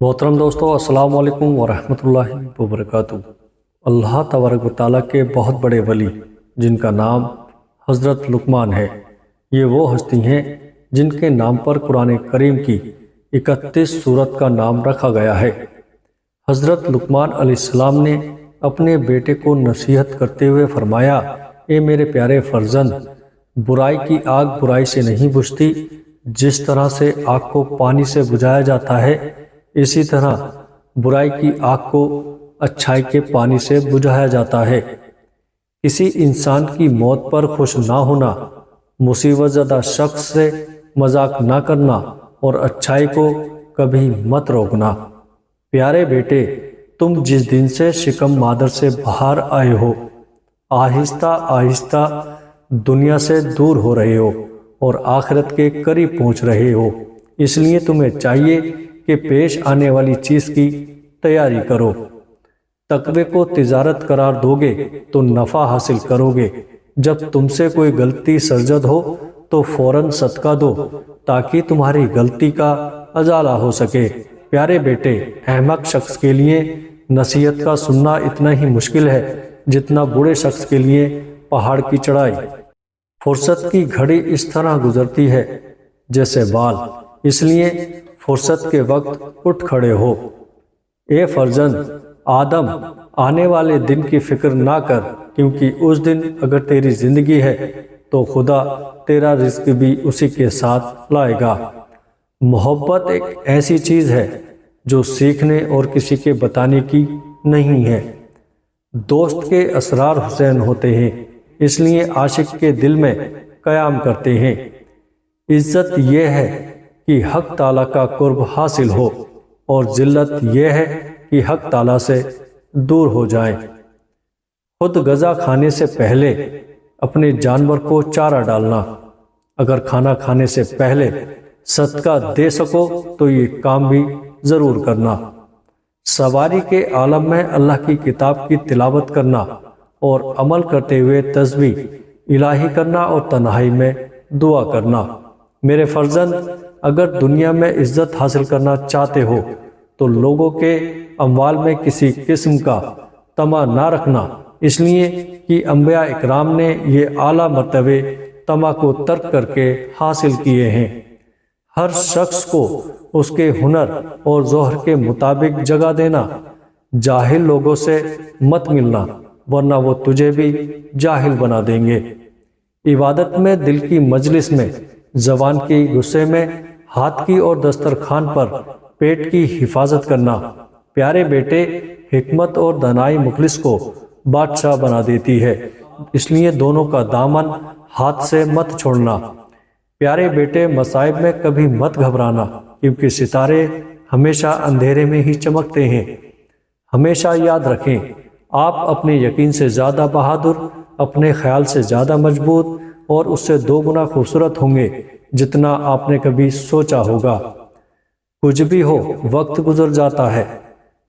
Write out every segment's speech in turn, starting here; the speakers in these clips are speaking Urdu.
محترم دوستو، السلام علیکم ورحمۃ اللہ وبرکاتہ۔ اللہ تبارک و تعالیٰ کے بہت بڑے ولی جن کا نام حضرت لقمان ہے، یہ وہ ہستی ہیں جن کے نام پر قرآن کریم کی 31 سورت کا نام رکھا گیا ہے۔ حضرت لقمان علیہ السلام نے اپنے بیٹے کو نصیحت کرتے ہوئے فرمایا، اے میرے پیارے فرزند، برائی کی آگ برائی سے نہیں بجھتی۔ جس طرح سے آگ کو پانی سے بجھایا جاتا ہے، اسی طرح برائی کی آگ کو اچھائی کے پانی سے بجھایا جاتا ہے۔ کسی انسان کی موت پر خوش نہ ہونا، مصیبت زدہ شخص سے مذاق نہ کرنا اور اچھائی کو کبھی مت روکنا۔ پیارے بیٹے، تم جس دن سے شکم مادر سے باہر آئے ہو، آہستہ آہستہ دنیا سے دور ہو رہے ہو اور آخرت کے قریب پہنچ رہے ہو۔ اس لیے تمہیں چاہیے کہ پیش آنے والی چیز کی تیاری کرو۔ تقوی کو تجارت قرار دو گے تو نفع حاصل کرو گے۔ جب تم سے کوئی غلطی سرزد ہو تو فوراً صدقہ دو تاکہ تمہاری غلطی کا ازالہ ہو سکے۔ پیارے بیٹے، احمق شخص کے لیے نصیحت کا سننا اتنا ہی مشکل ہے جتنا بوڑھے شخص کے لیے پہاڑ کی چڑھائی۔ فرصت کی گھڑی اس طرح گزرتی ہے جیسے بال، اس لیے فرصت کے وقت اٹھ کھڑے ہو۔ اے فرزند آدم، آنے والے دن کی فکر نہ کر، کیونکہ اس دن اگر تیری زندگی ہے تو خدا تیرا رزق بھی اسی کے ساتھ لائے گا۔ محبت ایک ایسی چیز ہے جو سیکھنے اور کسی کے بتانے کی نہیں ہے۔ دوست کے اسرار حسین ہوتے ہیں، اس لیے عاشق کے دل میں قیام کرتے ہیں۔ عزت یہ ہے کہ حق تعالیٰ کا قرب حاصل ہو، اور ذلت یہ ہے کہ حق تعالیٰ سے دور ہو جائیں۔ خود غذا کھانے سے پہلے اپنے جانور کو چارہ ڈالنا، اگر کھانا کھانے سے پہلے صدقہ دے سکو تو یہ کام بھی ضرور کرنا۔ سواری کے عالم میں اللہ کی کتاب کی تلاوت کرنا اور عمل کرتے ہوئے تسبیح الہی کرنا اور تنہائی میں دعا کرنا۔ میرے فرزند، اگر دنیا میں عزت حاصل کرنا چاہتے ہو تو لوگوں کے اموال میں کسی قسم کا طمع نہ رکھنا، اس لیے کہ انبیاء اکرام نے یہ اعلیٰ مرتبے طمع کو ترک کر کے حاصل کیے ہیں۔ ہر شخص کو اس کے ہنر اور ظہر کے مطابق جگہ دینا۔ جاہل لوگوں سے مت ملنا، ورنہ وہ تجھے بھی جاہل بنا دیں گے۔ عبادت میں، دل کی مجلس میں، زبان کی غصے میں، ہاتھ کی اور دسترخوان پر پیٹ کی حفاظت کرنا۔ پیارے بیٹے، حکمت اور دانائی مخلص کو بادشاہ بنا دیتی ہے، اس لیے دونوں کا دامن ہاتھ سے مت چھوڑنا۔ پیارے بیٹے، مصائب میں کبھی مت گھبرانا، کیونکہ ستارے ہمیشہ اندھیرے میں ہی چمکتے ہیں۔ ہمیشہ یاد رکھیں، آپ اپنے یقین سے زیادہ بہادر، اپنے خیال سے زیادہ مضبوط اور اس سے 2 گنا خوبصورت ہوں گے جتنا آپ نے کبھی سوچا ہوگا۔ کچھ بھی ہو، وقت گزر جاتا ہے،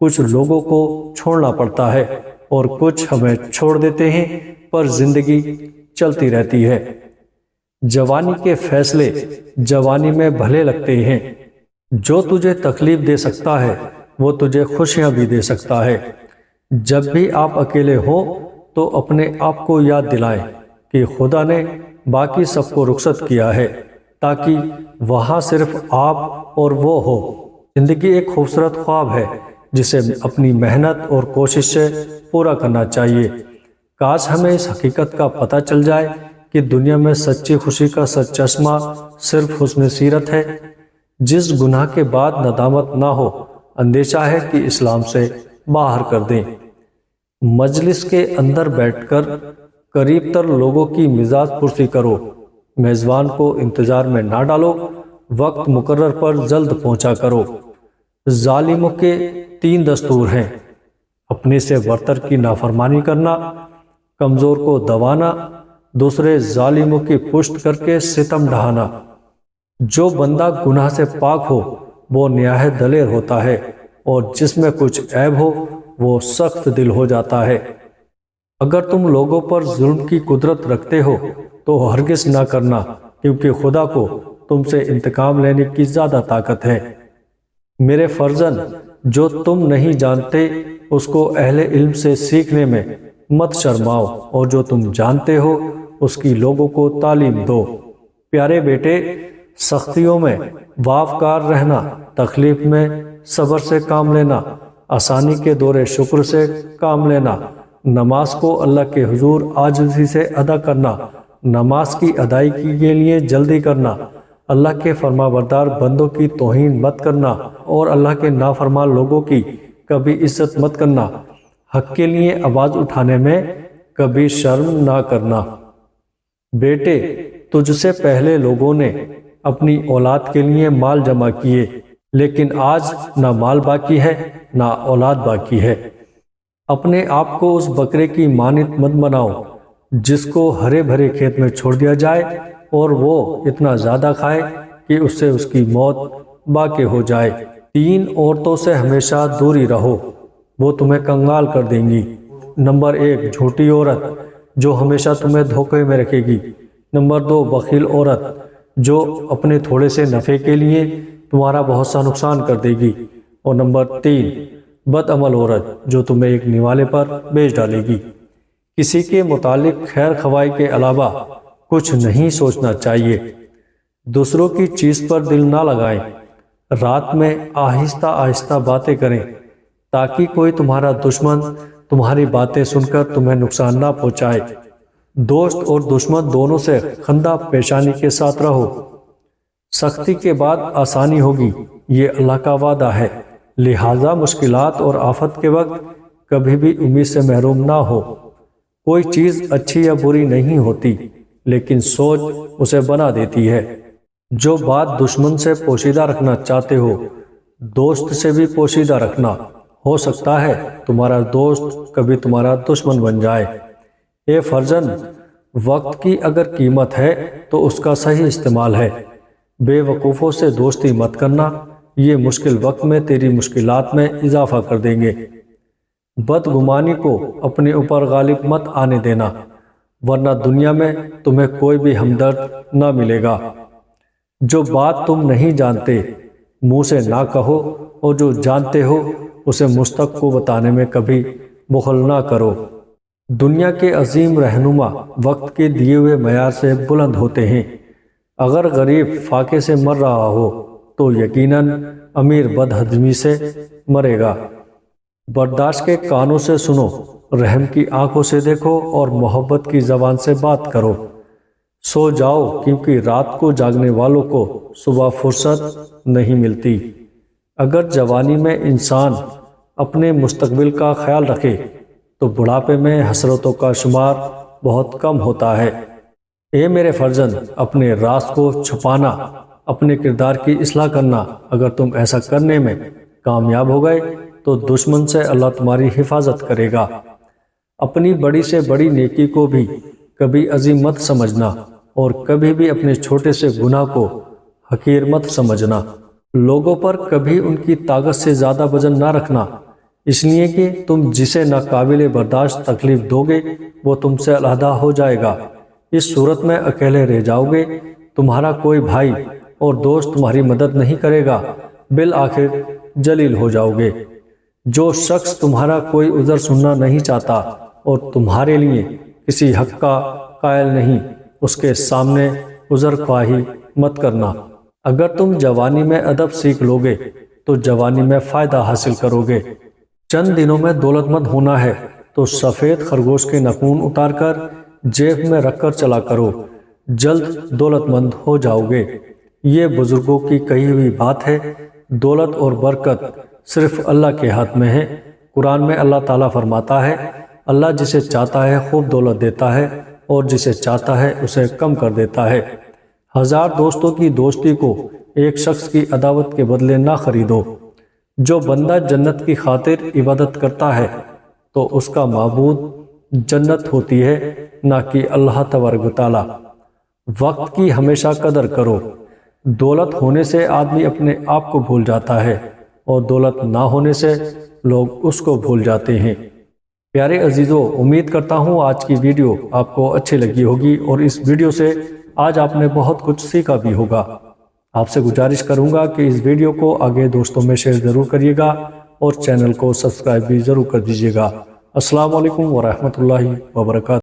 کچھ لوگوں کو چھوڑنا پڑتا ہے اور کچھ ہمیں چھوڑ دیتے ہیں، پر زندگی چلتی رہتی ہے۔ جوانی کے فیصلے جوانی میں بھلے لگتے ہیں۔ جو تجھے تکلیف دے سکتا ہے وہ تجھے خوشیاں بھی دے سکتا ہے۔ جب بھی آپ اکیلے ہوں تو اپنے آپ کو یاد دلائیں کہ خدا نے باقی سب کو رخصت کیا ہے تاکہ وہاں صرف آپ اور وہ ہو۔ زندگی ایک خوبصورت خواب ہے جسے اپنی محنت اور کوشش سے پورا کرنا چاہیے۔ کاش ہمیں اس حقیقت کا پتہ چل جائے کہ دنیا میں سچی خوشی کا سچ چشمہ صرف حسن سیرت ہے۔ جس گناہ کے بعد ندامت نہ ہو، اندیشہ ہے کہ اسلام سے باہر کر دیں۔ مجلس کے اندر بیٹھ کر قریب تر لوگوں کی مزاج پرسی کرو۔ میزبان کو انتظار میں نہ ڈالو، وقت مقرر پر جلد پہنچا کرو۔ ظالموں کے 3 دستور ہیں: اپنے سے برتر کی نافرمانی کرنا، کمزور کو دبانا، دوسرے ظالموں کی پشت کر کے ستم ڈھانا۔ جو بندہ گناہ سے پاک ہو وہ نہایت دلیر ہوتا ہے، اور جس میں کچھ عیب ہو وہ سخت دل ہو جاتا ہے۔ اگر تم لوگوں پر ظلم کی قدرت رکھتے ہو تو ہرگز نہ کرنا، کیونکہ خدا کو تم سے انتقام لینے کی زیادہ طاقت ہے۔ میرے فرزند، جو تم نہیں جانتے اس کو اہل علم سے سیکھنے میں مت شرماؤ، اور جو تم جانتے ہو اس کی لوگوں کو تعلیم دو۔ پیارے بیٹے، سختیوں میں واقف رہنا، تکلیف میں صبر سے کام لینا، آسانی کے دور شکر سے کام لینا، نماز کو اللہ کے حضور عاجزی سے ادا کرنا، نماز کی ادائیگی کے لیے جلدی کرنا، اللہ کے فرما بردار بندوں کی توہین مت کرنا، اور اللہ کے نافرمان لوگوں کی کبھی عزت مت کرنا، حق کے لیے آواز اٹھانے میں کبھی شرم نہ کرنا۔ بیٹے، تجھ سے پہلے لوگوں نے اپنی اولاد کے لیے مال جمع کیے، لیکن آج نہ مال باقی ہے نہ اولاد باقی ہے۔ اپنے آپ کو اس بکرے کی مانند مت بناؤ جس کو ہرے بھرے کھیت میں چھوڑ دیا جائے اور وہ اتنا زیادہ کھائے کہ اس سے اس کی موت واقع ہو جائے۔ 3 عورتوں سے ہمیشہ دوری رہو، وہ تمہیں کنگال کر دیں گی۔ نمبر 1، جھوٹی عورت جو ہمیشہ تمہیں دھوکے میں رکھے گی۔ نمبر 2، بخیل عورت جو اپنے تھوڑے سے نفع کے لیے تمہارا بہت سا نقصان کر دے گی۔ اور نمبر 3، بد عمل عورت جو تمہیں ایک نوالے پر بیچ ڈالے گی۔ کسی کے متعلق خیر خواہی کے علاوہ کچھ نہیں سوچنا چاہیے۔ دوسروں کی چیز پر دل نہ لگائیں۔ رات میں آہستہ آہستہ باتیں کریں تاکہ کوئی تمہارا دشمن تمہاری باتیں سن کر تمہیں نقصان نہ پہنچائے۔ دوست اور دشمن دونوں سے خندہ پیشانی کے ساتھ رہو۔ سختی کے بعد آسانی ہوگی، یہ اللہ کا وعدہ ہے، لہٰذا مشکلات اور آفت کے وقت کبھی بھی امید سے محروم نہ ہو۔ کوئی چیز اچھی یا بری نہیں ہوتی، لیکن سوچ اسے بنا دیتی ہے۔ جو بات دشمن سے پوشیدہ رکھنا چاہتے ہو، دوست سے بھی پوشیدہ رکھنا۔ ہو سکتا ہے تمہارا دوست کبھی تمہارا دشمن بن جائے۔ اے فرزند، وقت کی اگر قیمت ہے تو اس کا صحیح استعمال ہے۔ بے وقوفوں سے دوستی مت کرنا، یہ مشکل وقت میں تیری مشکلات میں اضافہ کر دیں گے۔ بدگمانی کو اپنے اوپر غالب مت آنے دینا، ورنہ دنیا میں تمہیں کوئی بھی ہمدرد نہ ملے گا۔ جو بات تم نہیں جانتے منہ سے نہ کہو، اور جو جانتے ہو اسے مستق کو بتانے میں کبھی بخل نہ کرو۔ دنیا کے عظیم رہنما وقت کے دیے ہوئے معیار سے بلند ہوتے ہیں۔ اگر غریب فاقے سے مر رہا ہو تو یقیناً امیر بدہضمی سے مرے گا۔ برداشت کے کانوں سے سنو، رحم کی آنکھوں سے دیکھو، اور محبت کی زبان سے بات کرو۔ سو جاؤ، کیونکہ رات کو جاگنے والوں کو صبح فرصت نہیں ملتی۔ اگر جوانی میں انسان اپنے مستقبل کا خیال رکھے تو بڑھاپے میں حسرتوں کا شمار بہت کم ہوتا ہے۔ اے میرے فرزند، اپنے راز کو چھپانا، اپنے کردار کی اصلاح کرنا۔ اگر تم ایسا کرنے میں کامیاب ہو گئے تو دشمن سے اللہ تمہاری حفاظت کرے گا۔ اپنی بڑی سے بڑی نیکی کو بھی کبھی عظیم مت سمجھنا، اور کبھی بھی اپنے چھوٹے سے گناہ کو حقیر مت سمجھنا۔ لوگوں پر کبھی ان کی طاقت سے زیادہ وزن نہ رکھنا، اس لیے کہ تم جسے ناقابل برداشت تکلیف دو گے وہ تم سے علیحدہ ہو جائے گا۔ اس صورت میں اکیلے رہ جاؤ گے، تمہارا کوئی بھائی اور دوست تمہاری مدد نہیں کرے گا، بالآخر جلیل ہو جاؤ گے۔ جو شخص تمہارا کوئی عذر سننا نہیں چاہتا اور تمہارے لیے کسی حق کا قائل نہیں، اس کے سامنے عذر خواہی مت کرنا۔ اگر تم جوانی میں ادب سیکھ لو گے تو جوانی میں فائدہ حاصل کرو گے۔ چند دنوں میں دولت مند ہونا ہے تو سفید خرگوش کے ناخن اتار کر جیب میں رکھ کر چلا کرو، جلد دولت مند ہو جاؤ گے۔ یہ بزرگوں کی کہی ہوئی بات ہے۔ دولت اور برکت صرف اللہ کے ہاتھ میں ہے۔ قرآن میں اللہ تعالیٰ فرماتا ہے، اللہ جسے چاہتا ہے خوب دولت دیتا ہے اور جسے چاہتا ہے اسے کم کر دیتا ہے۔ 1000 دوستوں کی دوستی کو ایک شخص کی عداوت کے بدلے نہ خریدو۔ جو بندہ جنت کی خاطر عبادت کرتا ہے تو اس کا معبود جنت ہوتی ہے، نہ کہ اللہ تبارک و تعالی۔ وقت کی ہمیشہ قدر کرو۔ دولت ہونے سے آدمی اپنے آپ کو بھول جاتا ہے، اور دولت نہ ہونے سے لوگ اس کو بھول جاتے ہیں۔ پیارے عزیزو، امید کرتا ہوں آج کی ویڈیو آپ کو اچھی لگی ہوگی، اور اس ویڈیو سے آج آپ نے بہت کچھ سیکھا بھی ہوگا۔ آپ سے گزارش کروں گا کہ اس ویڈیو کو آگے دوستوں میں شیئر ضرور کریے گا اور چینل کو سبسکرائب بھی ضرور کر دیجیے گا۔ السلام علیکم ورحمۃ اللہ وبرکاتہ۔